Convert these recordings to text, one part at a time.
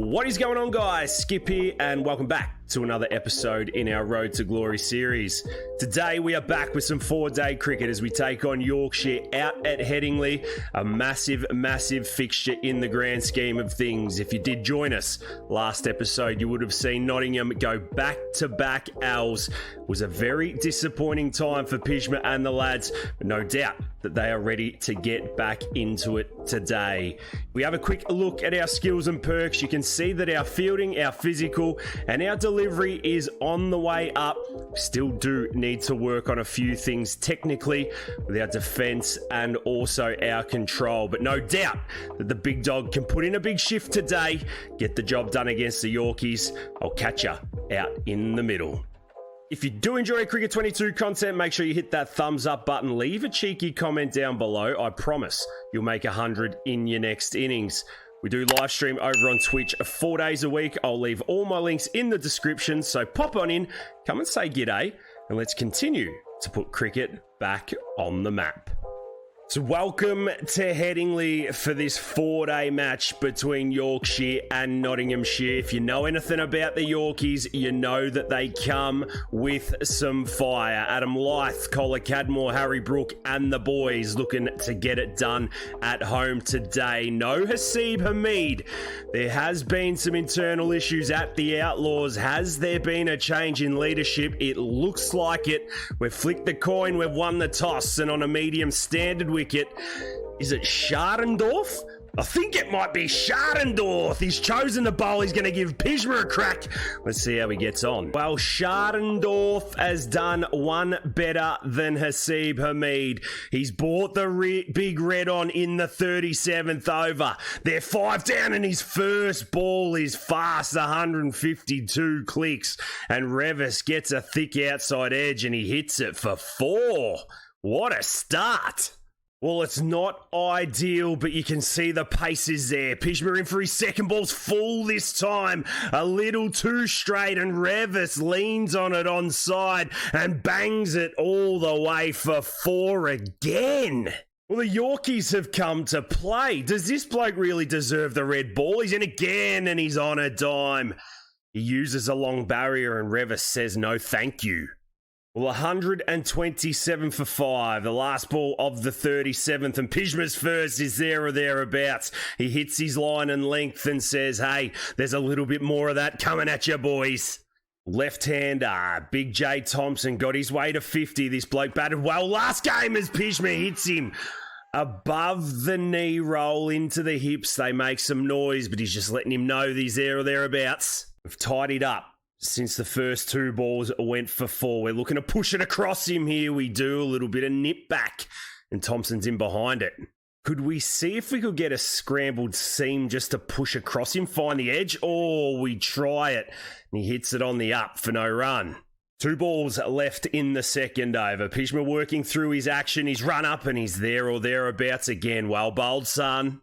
What is going on, guys? Skip here, and welcome back to another episode in our Road to Glory series. Today we are back with some four-day cricket as we take on Yorkshire out at Headingley, a massive fixture in the grand scheme of things. If you did join us last episode, you would have seen Nottingham go back-to-back L's. It was a very disappointing time for Pjizma and the lads, but no doubt that they are ready to get back into it today. We have a quick look at our skills and perks. You can see that our fielding, our physical, and our delivery is on the way up. We still do need to work on a few things technically with our defense and also our control, but no doubt that the big dog can put in a big shift today, get the job done against the Yorkies. I'll catch ya out in the middle. If you do enjoy Cricket 22 content, make sure you hit that thumbs up button. Leave a cheeky comment down below. I promise you'll make 100 in your next innings. We do live stream over on Twitch 4 days a week. I'll leave all my links in the description, so pop on in, come and say g'day, and let's continue to put cricket back on the map. So welcome to Headingley for this four-day match between Yorkshire and Nottinghamshire. If you know anything about the Yorkies, you know that they come with some fire. Adam Lyth, Collar Cadmore, Harry Brook and the boys looking to get it done at home today. No Haseeb Hamid. There has been some internal issues at the Outlaws. Has there been a change in leadership? It looks like it. We've flicked the coin, we've won the toss, and on a medium standard wicket, is it Scharendorf? I think it might be Scharendorf. He's chosen the bowl. He's going to give Pjizma a crack. Let's see how he gets on. Well, Scharendorf has done one better than Haseeb Hamid. He's brought the big red on in the 37th over. They're 5 down, and his first ball is fast, 152 clicks. And Revis gets a thick outside edge, and he hits it for 4. What a start. Well, it's not ideal, but you can see the pace is there. Pjizma in for his second ball's full this time. A little too straight, and Revis leans on it onside and bangs it all the way for 4 again. Well, the Yorkies have come to play. Does this bloke really deserve the red ball? He's in again, and he's on a dime. He uses a long barrier, and Revis says no thank you. Well, 127 for 5. The last ball of the 37th, and Pjizma's first is there or thereabouts. He hits his line and length and says, hey, there's a little bit more of that coming at you, boys. Left-hander, Big J Thompson got his way to 50. This bloke batted well last game as Pjizma hits him. Above the knee roll into the hips. They make some noise, but he's just letting him know that he's there or thereabouts. We've tidied up since the first 2 balls went for 4. We're looking to push it across him here. We do a little bit of nip back, and Thompson's in behind it. Could we see if we could get a scrambled seam just to push across him, find the edge? Oh, we try it, and he hits it on the up for no run. 2 balls left in the second over. Pjizma working through his action. He's run up, and he's there or thereabouts again. Well bowled, son.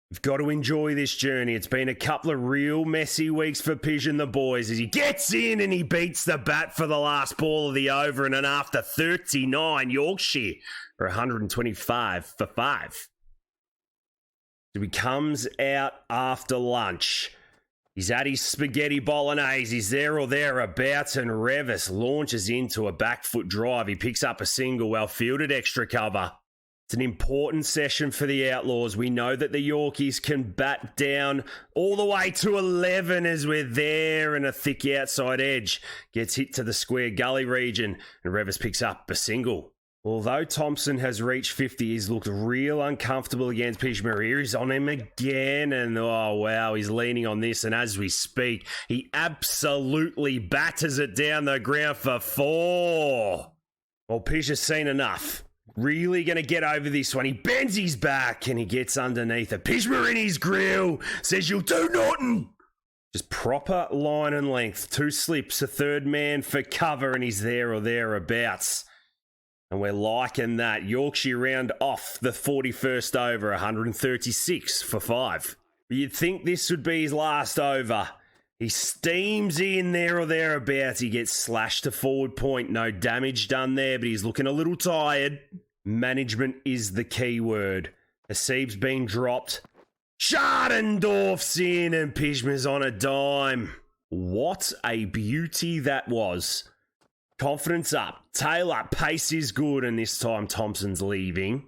We've got to enjoy this journey. It's been a couple of real messy weeks for Pjizma and the boys as he gets in and he beats the bat for the last ball of the over, and an after 39 Yorkshire for 125 for 5. So he comes out after lunch. He's at his spaghetti bolognese. He's there or thereabouts, and Revis launches into a back foot drive. He picks up a single, well fielded, extra cover. It's an important session for the Outlaws. We know that the Yorkies can bat down all the way to 11 as we're there, and a thick outside edge gets hit to the square gully region, and Revis picks up a single. Although Thompson has reached 50, he's looked real uncomfortable against Pjizma here. He's on him again, and oh wow, he's leaning on this, and as we speak, he absolutely batters it down the ground for 4. Well, Pjizma's seen enough. Really going to get over this one. He bends his back and he gets underneath it. Pjizma in his grill says, you'll do nothing. Just proper line and length. 2 slips, a third man for cover, and he's there or thereabouts. And we're liking that. Yorkshire round off the 41st over, 136 for 5. You'd think this would be his last over. He steams in there or thereabouts. He gets slashed to forward point. No damage done there, but he's looking a little tired. Management is the key word. Haseeb's been dropped. Schadendorf's in and Pjizma's on a dime. What a beauty that was. Confidence up, tail up, pace is good, and this time Thompson's leaving.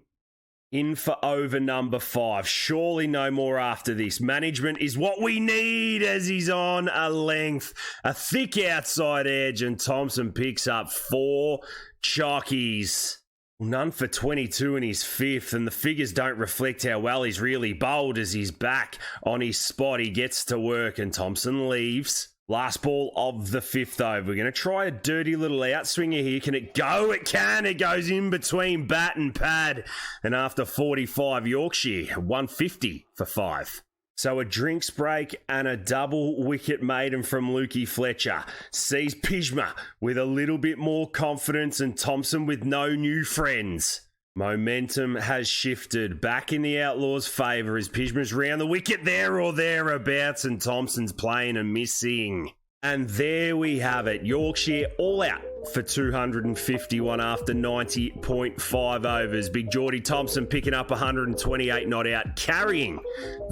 In for over number 5. Surely no more after this. Management is what we need as he's on a length. A thick outside edge, and Thompson picks up 4 chockies. None for 22 in his 5th, and the figures don't reflect how well he's really bowled as he's back on his spot. He gets to work, and Thompson leaves. Last ball of the 5th over. We're going to try a dirty little outswinger here. Can it go? It can. It goes in between bat and pad. And after 45, Yorkshire, 150 for 5. So a drinks break and a double wicket maiden from Lukey Fletcher sees Pjizma with a little bit more confidence and Thompson with no new friends. Momentum has shifted back in the Outlaws' favour as Pjizma's round the wicket there or thereabouts and Thompson's playing and missing. And there we have it. Yorkshire all out for 251 after 90.5 overs. Big Geordie Thompson picking up 128 not out, carrying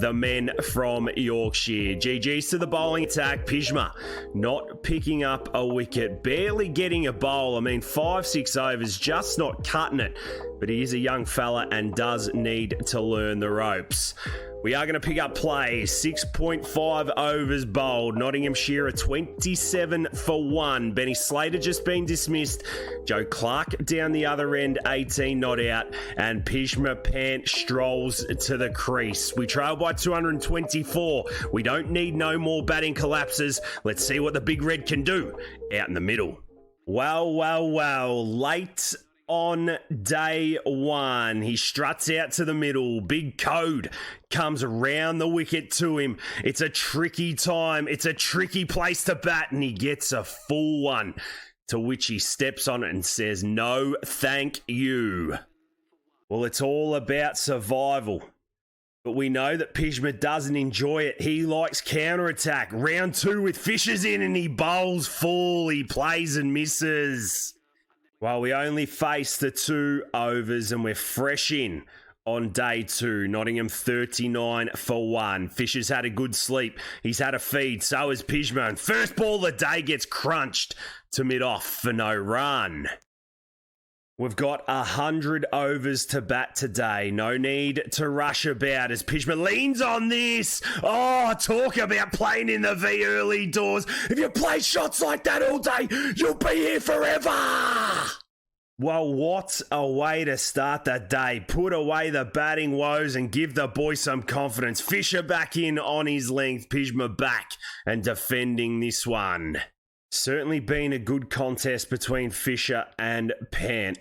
the men from Yorkshire. GG's to the bowling attack. Pjizma not picking up a wicket, barely getting a bowl. I mean, 5-6 overs, just not cutting it. But he is a young fella and does need to learn the ropes. We are going to pick up plays. 6.5 overs bowled. Nottinghamshire 27 for 1. Benny Slater just been dismissed. Joe Clark down the other end, 18 not out. And Pjizma Pant strolls to the crease. We trail by 224. We don't need no more batting collapses. Let's see what the Big Red can do out in the middle. Well. Late on day 1, he struts out to the middle. Big Code comes around the wicket to him. It's a tricky time. It's a tricky place to bat, and he gets a full one, to which he steps on it and says, "No, thank you." Well, it's all about survival. But we know that Pjizma doesn't enjoy it. He likes counter-attack. Round 2 with Fishers in, and he bowls full. He plays and misses. Well, we only face the 2 overs and we're fresh in on day 2. Nottingham 39 for 1. Fisher's had a good sleep. He's had a feed. So has Pjizma. And first ball of the day gets crunched to mid-off for no run. We've got 100 overs to bat today. No need to rush about as Pjizma leans on this. Oh, talk about playing in the V early doors. If you play shots like that all day, you'll be here forever. Well, what a way to start the day. Put away the batting woes and give the boy some confidence. Fisher back in on his length. Pjizma back and defending this one. Certainly been a good contest between Fisher and Pant.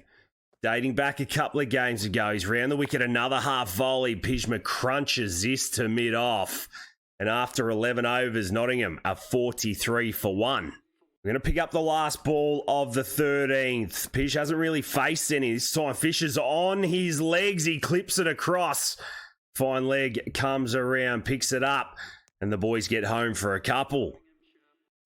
Dating back a couple of games ago, he's round the wicket, another half volley. Pjizma crunches this to mid-off. And after 11 overs, Nottingham are 43 for 1. We're going to pick up the last ball of the 13th. Pish hasn't really faced any this time. Fisher's on his legs. He clips it across. Fine leg comes around, picks it up, and the boys get home for a couple.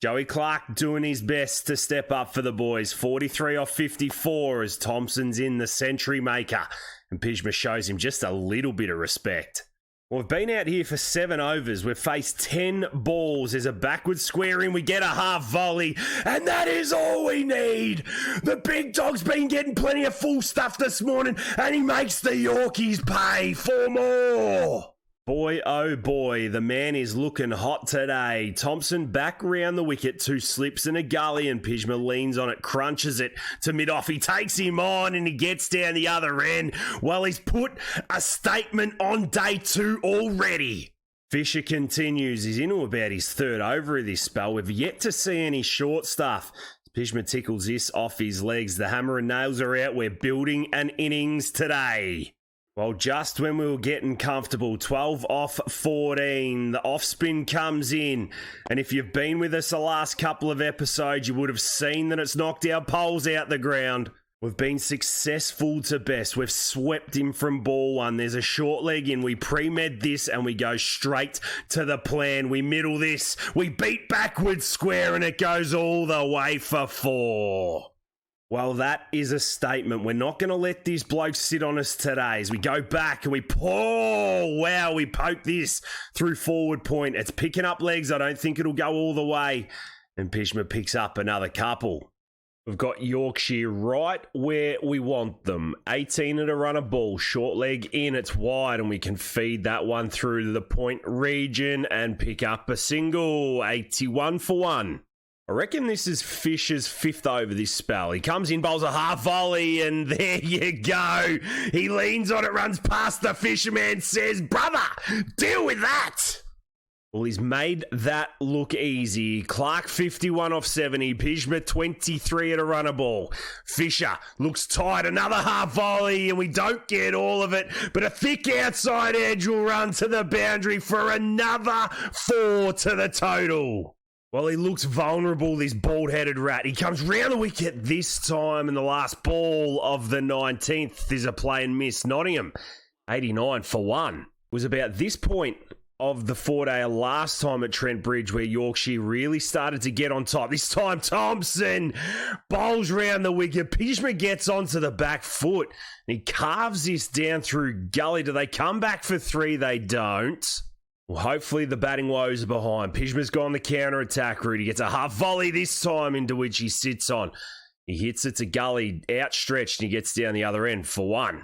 Joey Clark doing his best to step up for the boys. 43 off 54 as Thompson's in the century maker. And Pjizma shows him just a little bit of respect. Well, we've been out here for 7 overs. We've faced 10 balls. There's a backward square in. We get a half volley. And that is all we need. The big dog's been getting plenty of full stuff this morning. And he makes the Yorkies pay for more. Boy, oh boy, the man is looking hot today. Thompson back round the wicket, 2 slips and a gully, and Pjizma leans on it, crunches it to mid-off. He takes him on and he gets down the other end. Well, he's put a statement on day 2 already. Fisher continues. He's into about his 3rd over of this spell. We've yet to see any short stuff. Pjizma tickles this off his legs. The hammer and nails are out. We're building an innings today. Well, just when we were getting comfortable, 12 off 14, the off spin comes in. And if you've been with us the last couple of episodes, you would have seen that it's knocked our poles out the ground. We've been successful to best. We've swept him from ball 1. There's a short leg in. We pre-med this and we go straight to the plan. We middle this. We beat backwards square and it goes all the way for 4. Well, that is a statement. We're not going to let this bloke sit on us today as we go back and we poke this through forward point. It's picking up legs. I don't think it'll go all the way. And Pjizma picks up another couple. We've got Yorkshire right where we want them. 18 at a runner ball. Short leg in. It's wide and we can feed that one through to the point region and pick up a single. 81 for 1. I reckon this is Fisher's 5th over this spell. He comes in, bowls a half volley, and there you go. He leans on it, runs past the fisherman, says, "Brother, deal with that." Well, he's made that look easy. Clark 51 off 70, Pjizma 23 at a runner ball. Fisher looks tight, another half volley, and we don't get all of it, but a thick outside edge will run to the boundary for another 4 to the total. Well, he looks vulnerable, this bald-headed rat. He comes round the wicket this time, and the last ball of the 19th is a play and miss. Nottingham, 89 for 1. It was about this point of the 4-dayer last time at Trent Bridge where Yorkshire really started to get on top. This time, Thompson bowls round the wicket. Pjizma gets onto the back foot, and he carves this down through gully. Do they come back for 3? They don't. Well, hopefully the batting woes are behind. Pjizma's gone the counter-attack route. He gets a half volley this time into which he sits on. He hits it to gully, outstretched, and he gets down the other end for 1.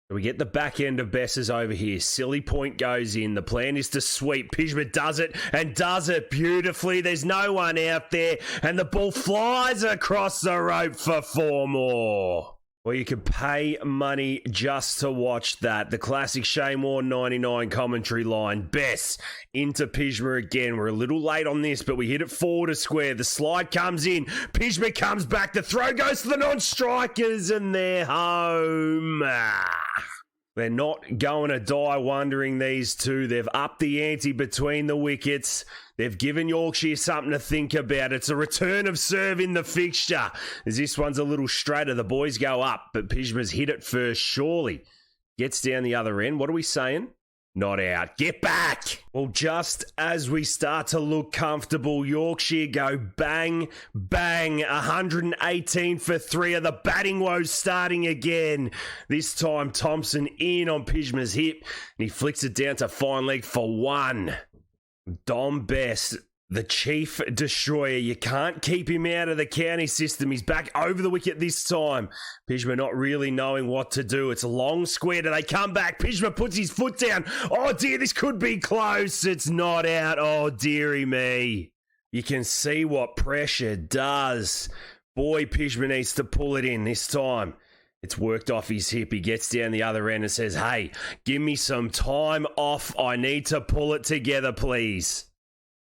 So we get the back end of Bessers over here. Silly point goes in. The plan is to sweep. Pjizma does it and does it beautifully. There's no one out there, and the ball flies across the rope for 4 more. Well, you could pay money just to watch that. The classic Shane Warne 99 commentary line. Bess into Pjizma again. We're a little late on this, but we hit it forward to square. The slide comes in. Pjizma comes back. The throw goes to the non-strikers, and they're home. They're not going to die wondering, these two. They've upped the ante between the wickets. They've given Yorkshire something to think about. It's a return of serve in the fixture. As this one's a little straighter, the boys go up, but Pjizma's hit it first, surely. Gets down the other end. What are we saying? Not out. Get back! Well, just as we start to look comfortable, Yorkshire go bang, bang. 118 for 3 of the batting woes starting again. This time, Thompson in on Pjizma's hip, and he flicks it down to fine leg for 1. Dom Bess, the chief destroyer. You can't keep him out of the county system. He's back over the wicket this time. Pjizma not really knowing what to do. It's a long square. Do they come back? Pjizma puts his foot down. Oh dear, this could be close. It's not out. Oh dearie me. You can see what pressure does. Boy, Pjizma needs to pull it in this time. It's worked off his hip. He gets down the other end and says, "Hey, give me some time off. I need to pull it together, please."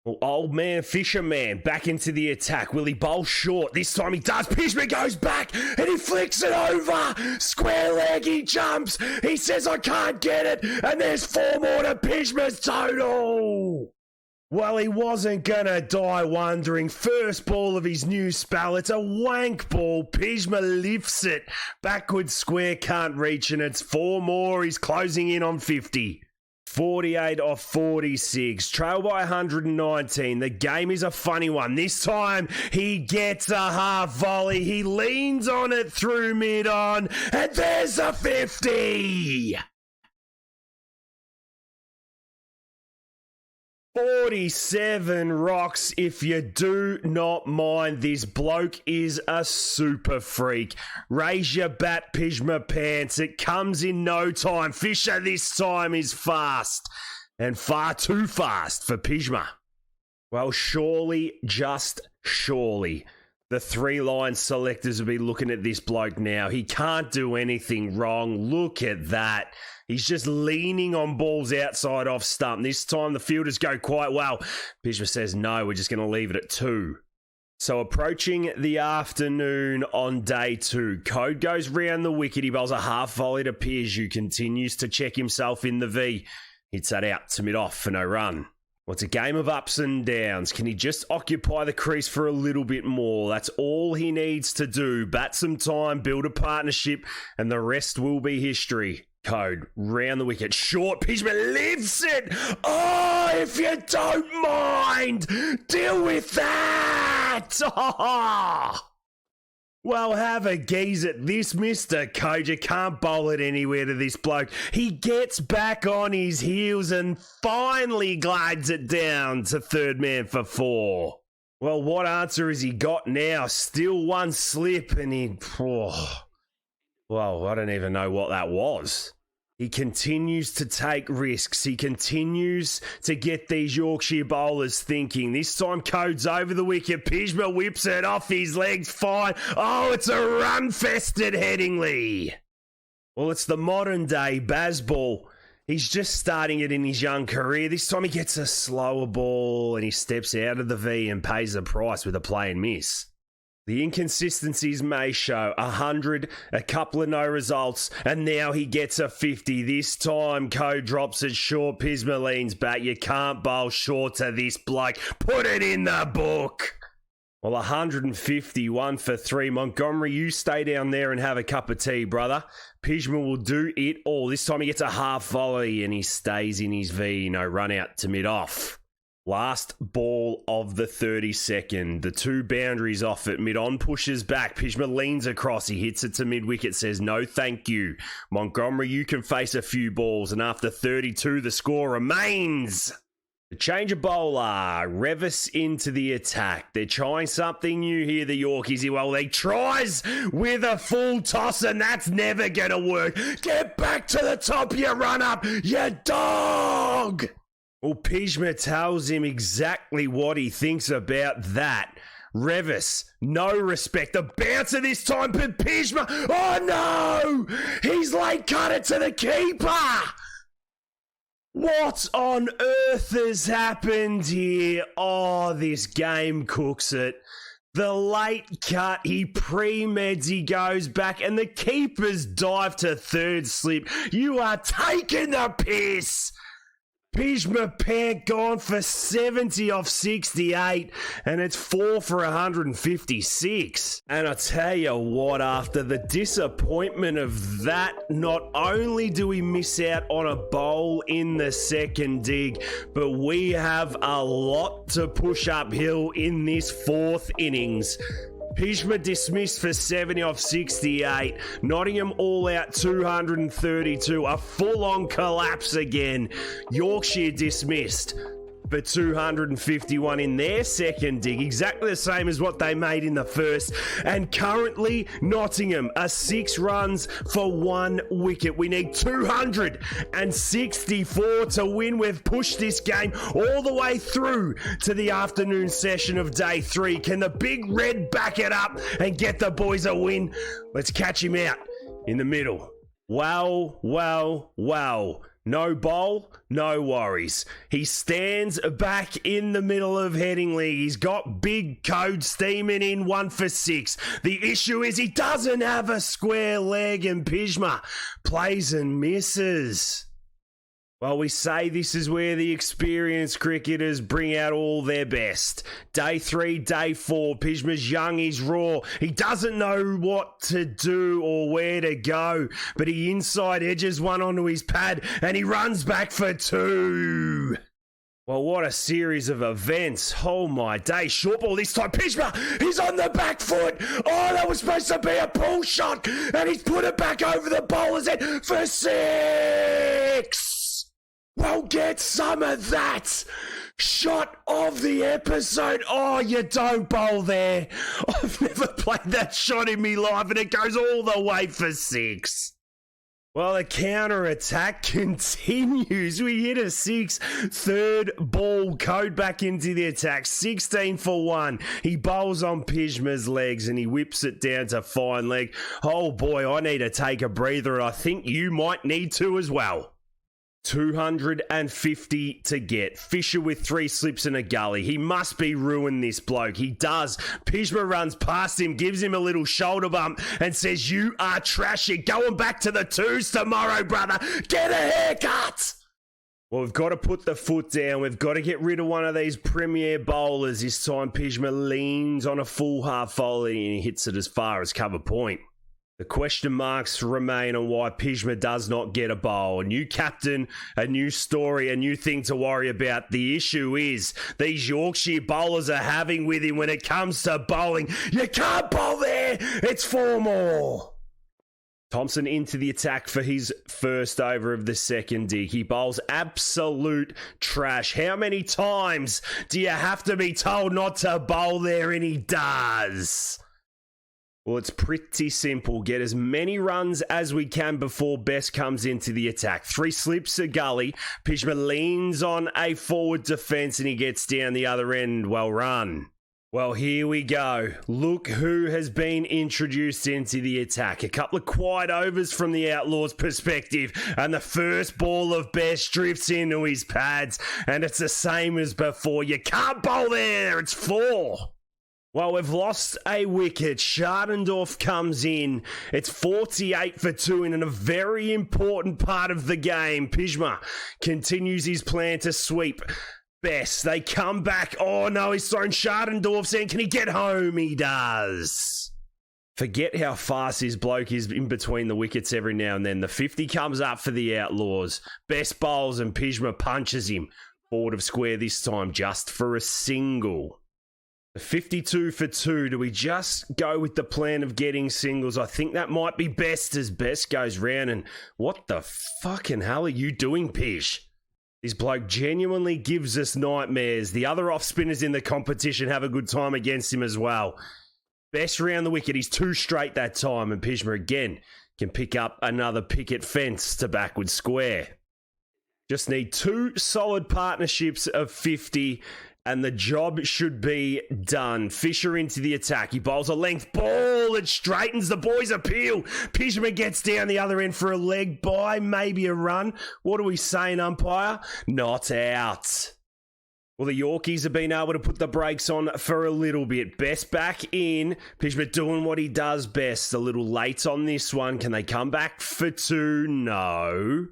Well, old man Fisherman back into the attack. Will he bowl short? This time he does. Pjizma goes back and he flicks it over. Square leg, he jumps. He says, "I can't get it." And there's 4 more to Pjizma's total. Well, he wasn't going to die wondering. First ball of his new spell. It's a wank ball. Pjizma lifts it. Backward square, can't reach, and it's 4 more. He's closing in on 50. 48 off 46. Trail by 119. The game is a funny one. This time, he gets a half volley. He leans on it through mid-on, and there's a 50. 47 rocks, if you do not mind. This bloke is a super freak. Raise your bat, Pjizma Pants. It comes in no time. Fisher this time is fast, and far too fast for Pjizma. Well, surely, just surely, the 3-line selectors will be looking at this bloke now. He can't do anything wrong. Look at that. He's just leaning on balls outside off stump. This time the fielders go quite well. Pjizma says, no, we're just going to leave it at 2. So approaching the afternoon on day 2. Code goes round the wicket. He bowls a half volley to Piers, who continues to check himself in the V. Hits that out to mid-off for no run. Well, it's a game of ups and downs. Can he just occupy the crease for a little bit more? That's all he needs to do. Bat some time, build a partnership, and the rest will be history. Code round the wicket. Short. Pjizma lifts it. Oh, if you don't mind, deal with that. Oh. Well, have a gaze at this, Mr. Coach. You can't bowl it anywhere to this bloke. He gets back on his heels and finally glides it down to third man for 4. Well, what answer has he got now? Still one slip and he... Well, I don't even know what that was. He continues to take risks. He continues to get these Yorkshire bowlers thinking. This time, Code's over the wicket. Pjizma whips it off his legs. Fine. Oh, it's a run-fested Headingley. Well, it's the modern-day Bazball. He's just starting it in his young career. This time he gets a slower ball and he steps out of the V and pays the price with a play and miss. The inconsistencies may show 100, a couple of no results, and now he gets a 50. This time, Code drops it short. Pjizma leans back. You can't bowl short to this bloke. Put it in the book. Well, 150, 1 for 3. Montgomery, you stay down there and have a cup of tea, brother. Pjizma will do it all. This time he gets a half volley and he stays in his V. No run out to mid-off. Last ball of the 32nd. The 2 boundaries off it. Mid-on pushes back. Pjizma leans across. He hits it to mid-wicket. Says, no, thank you. Montgomery, you can face a few balls. And after 32, the score remains. The change of bowler. Revis into the attack. They're trying something new here, the Yorkies. Well, they tries with a full toss, and that's never going to work. Get back to the top, you run-up, you dog! Well, Pjizma tells him exactly what he thinks about that. Revis, no respect. The bouncer this time, but Pjizma, oh no! He's late cut it to the keeper! What on earth has happened here? Oh, this game cooks it. The late cut, he pre-meds, he goes back, and the keeper's dive to third slip. You are taking the piss! Pjizma Pant gone for 70 off 68, and it's 4 for 156. And I tell you what, after the disappointment of that, not only do we miss out on a bowl in the second dig, but we have a lot to push uphill in this 4th innings. Pjizma dismissed for 70 off 68. Nottingham all out 232. A full-on collapse again. Yorkshire dismissed for 251 in their second dig. Exactly the same as what they made in the first. And currently, Nottingham are 6 runs for 1 wicket. We need 264 to win. We've pushed this game all the way through to the afternoon session of day 3. Can the Big Red back it up and get the boys a win? Let's catch him out in the middle. Wow, wow, wow. No bowl, no worries. He stands back in the middle of Headingley. He's got Big Code steaming in 1 for 6. The issue is he doesn't have a square leg, and Pjizma plays and misses. Well, we say this is where the experienced cricketers bring out all their best. Day 3, day 4, Pjizma's young, he's raw. He doesn't know what to do or where to go, but he inside edges one onto his pad and he runs back for 2. Well, what a series of events. Oh my day. Short ball this time. Pjizma, he's on the back foot. Oh, that was supposed to be a pull shot, and he's put it back over the bowler's head for 6. Well, get some of that. Shot of the episode. Oh, you don't bowl there. I've never played that shot in me life, and it goes all the way for 6. Well, the counter-attack continues. We hit a 6. Third ball. Code back into the attack. 16 for 1. He bowls on Pjizma's legs and he whips it down to fine leg. Oh boy, I need to take a breather, and I think you might need to as well. 250 to get. Fisher with 3 slips in a gully. He must be ruined, this bloke. He does. Pjizma runs past him, gives him a little shoulder bump and says, you are trash. You're going back to the 2s tomorrow, brother. Get a haircut. Well, we've got to put the foot down. We've got to get rid of one of these premier bowlers. This time, Pjizma leans on a full half volley and he hits it as far as cover point. The question marks remain on why Pjizma does not get a bowl. A new captain, a new story, a new thing to worry about. The issue is these Yorkshire bowlers are having with him when it comes to bowling. You can't bowl there. It's 4 more. Thompson into the attack for his first over of the second dig. He bowls absolute trash. How many times do you have to be told not to bowl there? And he does. Well, it's pretty simple. Get as many runs as we can before Best comes into the attack. 3 slips a gully. Pjizma leans on a forward defence and he gets down the other end. Well run. Well, here we go. Look who has been introduced into the attack. A couple of quiet overs from the Outlaws' perspective. And the first ball of Best drifts into his pads. And it's the same as before. You can't bowl there. It's 4. Well, we've lost a wicket. Schardendorf comes in. It's 48 for 2 in a very important part of the game. Pjizma continues his plan to sweep Best. They come back. Oh, no, he's thrown Schardendorf's in. Can he get home? He does. Forget how fast this bloke is in between the wickets every now and then. The 50 comes up for the Outlaws. Best bowls and Pjizma punches him. Forward of square this time just for a single. 52 for 2. Do we just go with the plan of getting singles? I think that might be Best as Best goes round. And what the fucking hell are you doing, Pij? This bloke genuinely gives us nightmares. The other off spinners in the competition have a good time against him as well. Best round the wicket. He's 2 straight that time. And Pjizma again can pick up another picket fence to backward square. Just need 2 solid partnerships of 50. And the job should be done. Fisher into the attack. He bowls a length ball. It straightens the boys' appeal. Pjizma gets down the other end for a leg by, maybe a run. What are we saying, umpire? Not out. Well, the Yorkies have been able to put the brakes on for a little bit. Best back in. Pjizma doing what he does best. A little late on this one. Can they come back for 2? No.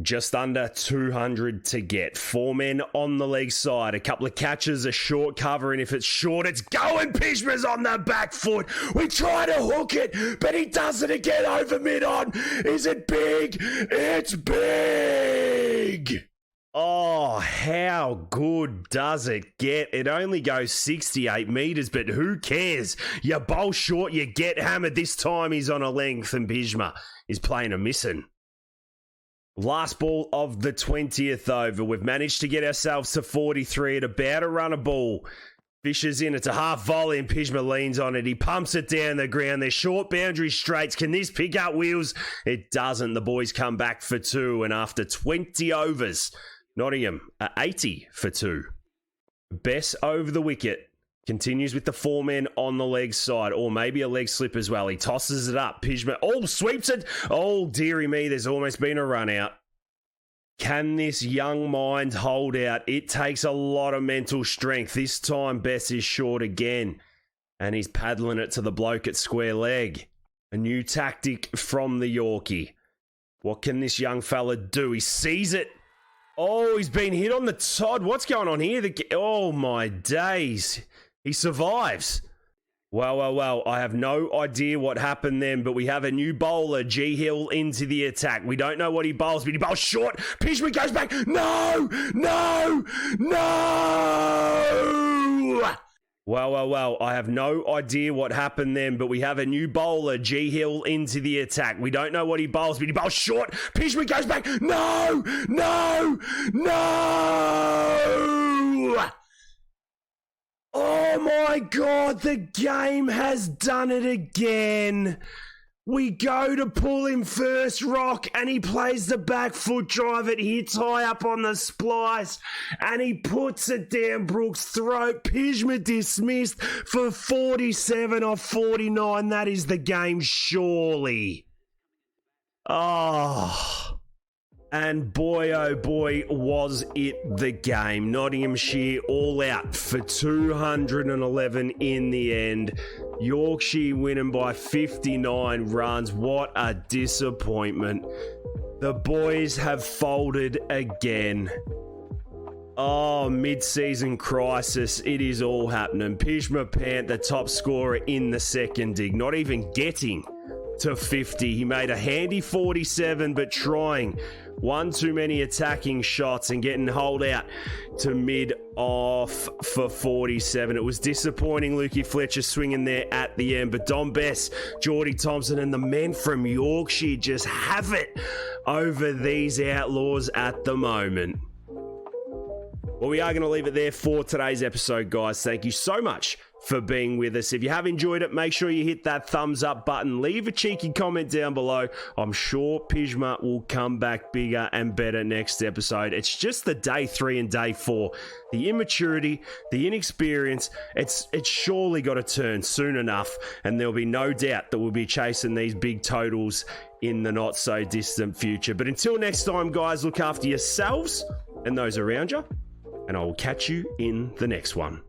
Just under 200 to get. 4 men on the leg side. A couple of catches, a short cover, and if it's short, it's going. Pjizma's on the back foot. We try to hook it, but he does it again over mid-on. Is it big? It's big! Oh, how good does it get? It only goes 68 metres, but who cares? You bowl short, you get hammered. This time he's on a length, and Pjizma is playing a missing. Last ball of the 20th over. We've managed to get ourselves to 43 at about a run a ball. Fisher's in. It's a half volley and Pjizma leans on it. He pumps it down the ground. They're short boundary straights. Can this pick up wheels? It doesn't. The boys come back for 2. And after 20 overs, Nottingham are 80 for 2. Best over the wicket. Continues with the 4 men on the leg side, or maybe a leg slip as well. He tosses it up. Pjizma, sweeps it. Oh, dearie me, there's almost been a run out. Can this young mind hold out? It takes a lot of mental strength. This time, Bess is short again, and he's paddling it to the bloke at square leg. A new tactic from the Yorkie. What can this young fella do? He sees it. Oh, he's been hit on the Todd. What's going on here? Oh, my days. He survives. Well. I have no idea what happened then, but we have a new bowler, G Hill, into the attack. We don't know what he bowls, but he bowls short. Pjizma goes back. No! Well. I have no idea what happened then, but we have a new bowler, G Hill, into the attack. We don't know what he bowls, but he bowls short. Pjizma goes back. No! Oh my God, the game has done it again. We go to pull him first rock and he plays the back foot drive. It hits high up on the splice and he puts it down Brooks' throat. Pjizma dismissed for 47 off 49. That is the game, surely. Oh. And boy, oh boy, was it the game. Nottinghamshire all out for 211 in the end. Yorkshire winning by 59 runs. What a disappointment. The boys have folded again. Oh, mid-season crisis. It is all happening. Pjizma Pant, the top scorer in the second dig, not even getting to 50. He made a handy 47, but trying one too many attacking shots and getting holed out to mid-off for 47. It was disappointing. Lukey Fletcher swinging there at the end, but Dom Bess, Geordie Thompson, and the men from Yorkshire just have it over these Outlaws at the moment. Well, we are going to leave it there for today's episode, guys. Thank you so much for being with us. If you have enjoyed it, make sure you hit that thumbs up button. Leave a cheeky comment down below. I'm sure Pjizma will come back bigger and better next episode. It's just the day 3 and day 4. The immaturity, the inexperience, it's surely got to turn soon enough, and there'll be no doubt that we'll be chasing these big totals in the not so distant future. But until next time, guys, look after yourselves and those around you, and I will catch you in the next one.